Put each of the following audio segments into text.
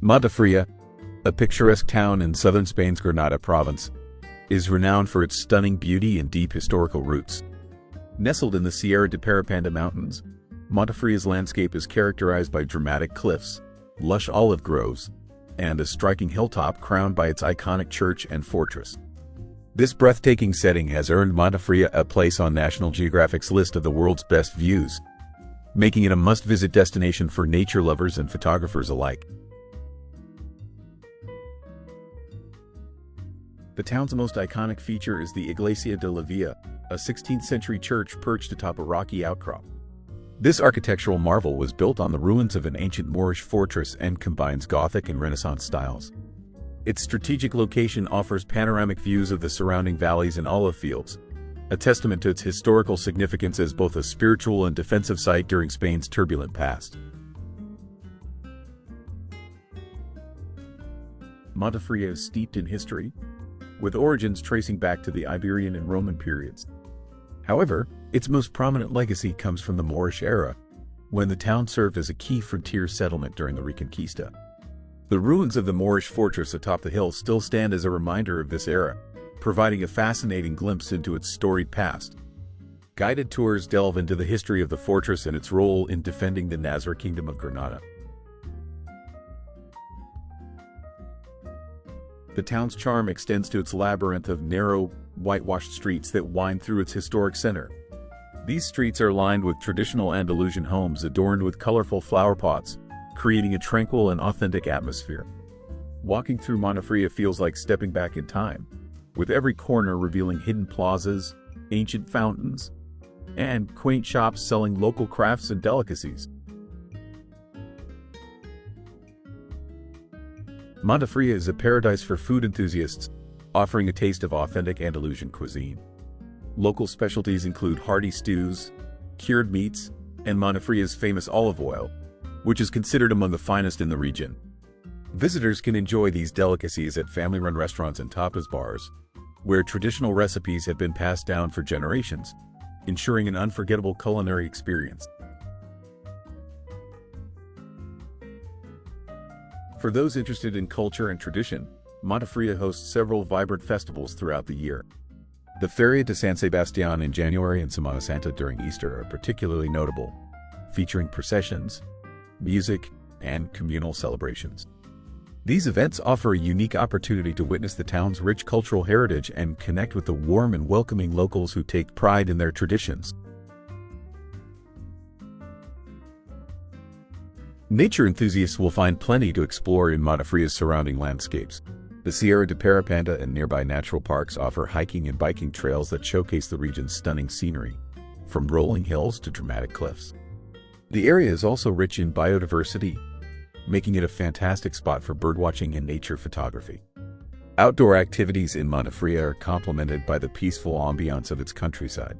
Montefrío, a picturesque town in southern Spain's Granada province, is renowned for its stunning beauty and deep historical roots. Nestled in the Sierra de Parapanda Mountains, Montefrío's landscape is characterized by dramatic cliffs, lush olive groves, and a striking hilltop crowned by its iconic church and fortress. This breathtaking setting has earned Montefrío a place on National Geographic's list of the world's best views, making it a must-visit destination for nature lovers and photographers alike. The town's most iconic feature is the Iglesia de la Villa, a 16th-century church perched atop a rocky outcrop. This architectural marvel was built on the ruins of an ancient Moorish fortress and combines Gothic and Renaissance styles. Its strategic location offers panoramic views of the surrounding valleys and olive fields, a testament to its historical significance as both a spiritual and defensive site during Spain's turbulent past. Montefrío is steeped in history, with origins tracing back to the Iberian and Roman periods. However, its most prominent legacy comes from the Moorish-era, when the town served as a key frontier settlement during the Reconquista. The ruins of the Moorish fortress atop the hill still stand as a reminder of this era, providing a fascinating glimpse into its storied past. Guided tours delve into the history of the fortress and its role in defending the Nasrid Kingdom of Granada. The town's charm extends to its labyrinth of narrow, whitewashed streets that wind through its historic center. These streets are lined with traditional Andalusian homes adorned with colorful flower pots, creating a tranquil and authentic atmosphere. Walking through Montefrío feels like stepping back in time, with every corner revealing hidden plazas, ancient fountains, and quaint shops selling local crafts and delicacies. Montefrío is a paradise for food enthusiasts, offering a taste of authentic Andalusian cuisine. Local specialties include hearty stews, cured meats, and Montefrío's famous olive oil, which is considered among the finest in the region. Visitors can enjoy these delicacies at family-run restaurants and tapas bars, where traditional recipes have been passed down for generations, ensuring an unforgettable culinary experience. For those interested in culture and tradition, Montefrío hosts several vibrant festivals throughout the year. The Feria de San Sebastián in January and Semana Santa during Easter are particularly notable, featuring processions, music, and communal celebrations. These events offer a unique opportunity to witness the town's rich cultural heritage and connect with the warm and welcoming locals who take pride in their traditions. Nature enthusiasts will find plenty to explore in Montefrío's surrounding landscapes. The Sierra de Parapanda and nearby natural parks offer hiking and biking trails that showcase the region's stunning scenery, from rolling hills to dramatic cliffs. The area is also rich in biodiversity, making it a fantastic spot for birdwatching and nature photography. Outdoor activities in Montefrío are complemented by the peaceful ambiance of its countryside.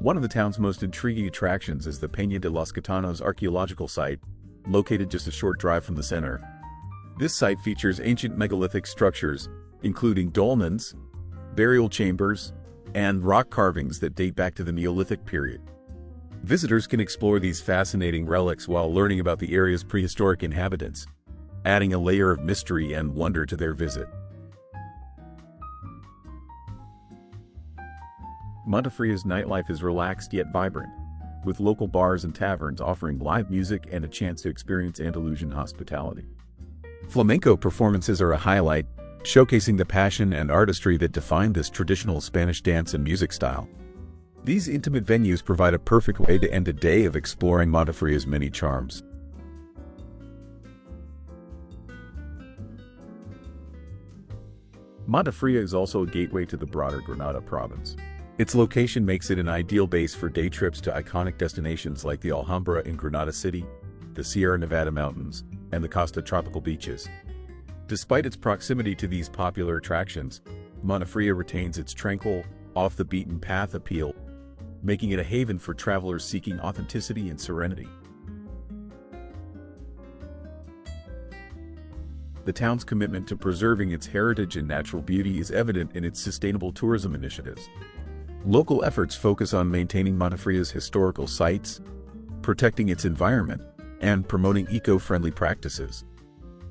One of the town's most intriguing attractions is the Peña de los Gitanos archaeological site, located just a short drive from the center. This site features ancient megalithic structures, including dolmens, burial chambers, and rock carvings that date back to the Neolithic period. Visitors can explore these fascinating relics while learning about the area's prehistoric inhabitants, adding a layer of mystery and wonder to their visit. Montefrío's nightlife is relaxed yet vibrant, with local bars and taverns offering live music and a chance to experience Andalusian hospitality. Flamenco performances are a highlight, showcasing the passion and artistry that define this traditional Spanish dance and music style. These intimate venues provide a perfect way to end a day of exploring Montefrío's many charms. Montefrío is also a gateway to the broader Granada province. Its location makes it an ideal base for day trips to iconic destinations like the Alhambra in Granada City, the Sierra Nevada Mountains, and the Costa tropical beaches. Despite its proximity to these popular attractions, Montefrío retains its tranquil, off-the-beaten-path appeal, making it a haven for travelers seeking authenticity and serenity. The town's commitment to preserving its heritage and natural beauty is evident in its sustainable tourism initiatives. Local efforts focus on maintaining Montefrío's historical sites, protecting its environment, and promoting eco-friendly practices.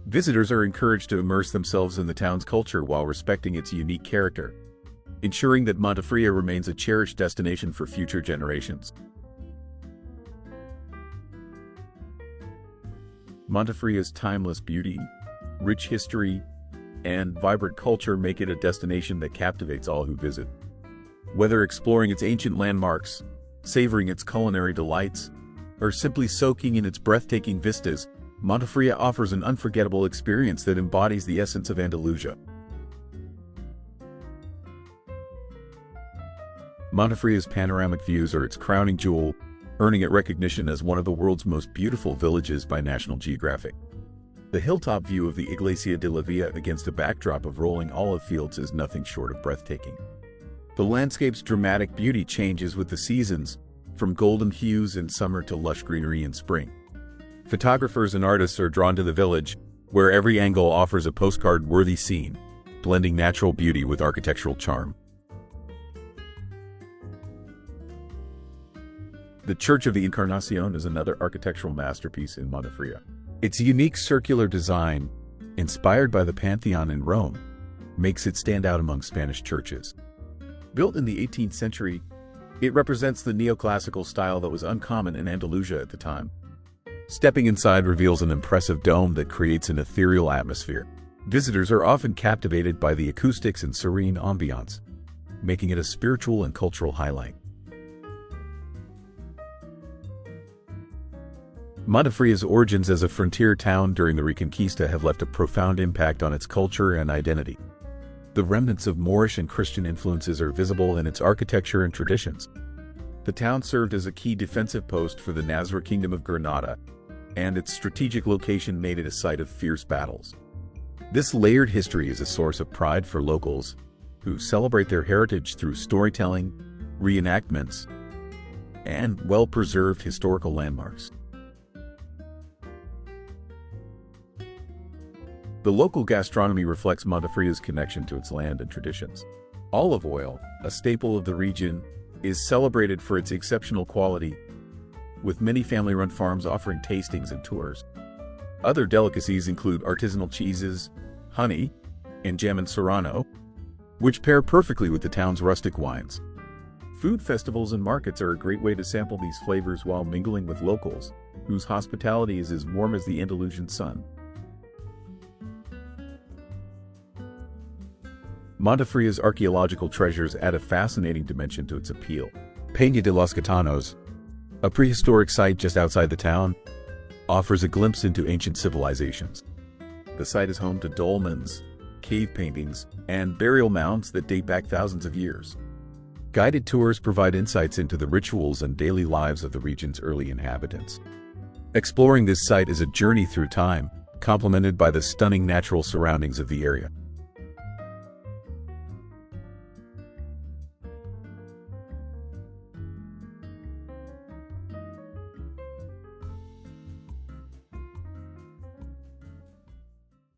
Visitors are encouraged to immerse themselves in the town's culture while respecting its unique character, ensuring that Montefrío remains a cherished destination for future generations. Montefrío's timeless beauty, rich history, and vibrant culture make it a destination that captivates all who visit. Whether exploring its ancient landmarks, savoring its culinary delights, or simply soaking in its breathtaking vistas, Montefrío offers an unforgettable experience that embodies the essence of Andalusia. Montefrío's panoramic views are its crowning jewel, earning it recognition as one of the world's most beautiful villages by National Geographic. The hilltop view of the Iglesia de la Villa against a backdrop of rolling olive fields is nothing short of breathtaking. The landscape's dramatic beauty changes with the seasons, from golden hues in summer to lush greenery in spring. Photographers and artists are drawn to the village, where every angle offers a postcard-worthy scene, blending natural beauty with architectural charm. The Church of the Encarnacion is another architectural masterpiece in Montefrío. Its unique circular design, inspired by the Pantheon in Rome, makes it stand out among Spanish churches. Built in the 18th century, it represents the neoclassical style that was uncommon in Andalusia at the time. Stepping inside reveals an impressive dome that creates an ethereal atmosphere. Visitors are often captivated by the acoustics and serene ambiance, making it a spiritual and cultural highlight. Montefrío's origins as a frontier town during the Reconquista have left a profound impact on its culture and identity. The remnants of Moorish and Christian influences are visible in its architecture and traditions. The town served as a key defensive post for the Nasrid Kingdom of Granada, and its strategic location made it a site of fierce battles. This layered history is a source of pride for locals, who celebrate their heritage through storytelling, reenactments, and well-preserved historical landmarks. The local gastronomy reflects Montefrío's connection to its land and traditions. Olive oil, a staple of the region, is celebrated for its exceptional quality, with many family-run farms offering tastings and tours. Other delicacies include artisanal cheeses, honey, and jamon serrano, which pair perfectly with the town's rustic wines. Food festivals and markets are a great way to sample these flavors while mingling with locals, whose hospitality is as warm as the Andalusian sun. Montefrío's archaeological treasures add a fascinating dimension to its appeal. Peña de los Gitanos, a prehistoric site just outside the town, offers a glimpse into ancient civilizations. The site is home to dolmens, cave paintings, and burial mounds that date back thousands of years. Guided tours provide insights into the rituals and daily lives of the region's early inhabitants. Exploring this site is a journey through time, complemented by the stunning natural surroundings of the area.